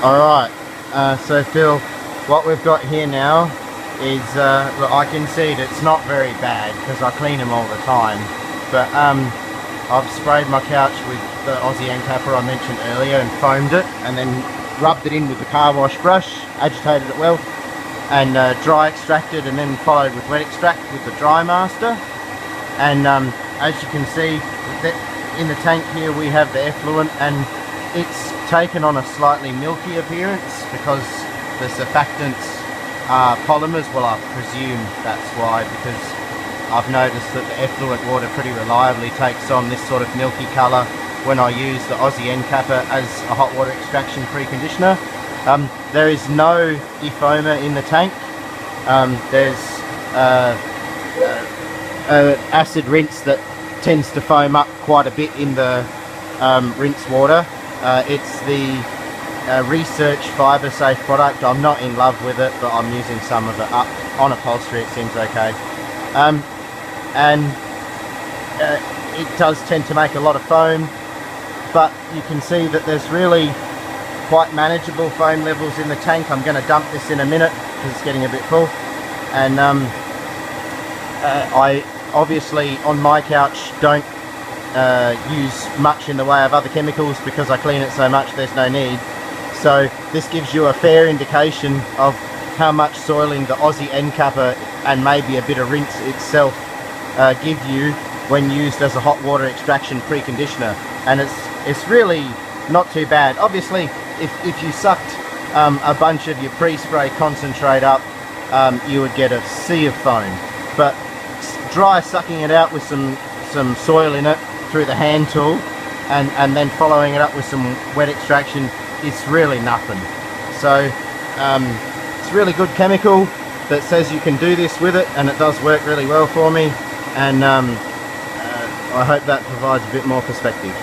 Alright, so Phil, what we've got here now is, look, I concede it's not very bad because I clean them all the time, but I've sprayed my couch with the Aussie Encappa I mentioned earlier and foamed it, and then rubbed it in with the car wash brush, agitated it well, and dry extracted, and then followed with wet extract with the dry master. And as you can see, in the tank here we have the effluent, and it's taken on a slightly milky appearance because the surfactants are polymers. Well, I presume that's why, because I've noticed that the effluent water pretty reliably takes on this sort of milky colour when I use the Aussie Encappa as a hot water extraction preconditioner. There is no defoamer in the tank. There's acid rinse that tends to foam up quite a bit in the rinse water. It's the research fibre safe product. I'm not in love with it, but I'm using some of it up on upholstery. It seems okay. And it does tend to make a lot of foam, but you can see that there's really quite manageable foam levels in the tank. I'm going to dump this in a minute because it's getting a bit full. And I obviously on my couch don't use much in the way of other chemicals because I clean it so much there's no need. So this gives you a fair indication of how much soiling the Aussie Encappa and maybe a bit of rinse itself give you when used as a hot water extraction preconditioner. And it's really not too bad. Obviously if you sucked a bunch of your pre-spray concentrate up, you would get a sea of foam, but dry sucking it out with some soil in it through the hand tool and then following it up with some wet extraction, it's really nothing. So it's a really good chemical that says you can do this with it, and it does work really well for me, and I hope that provides a bit more perspective.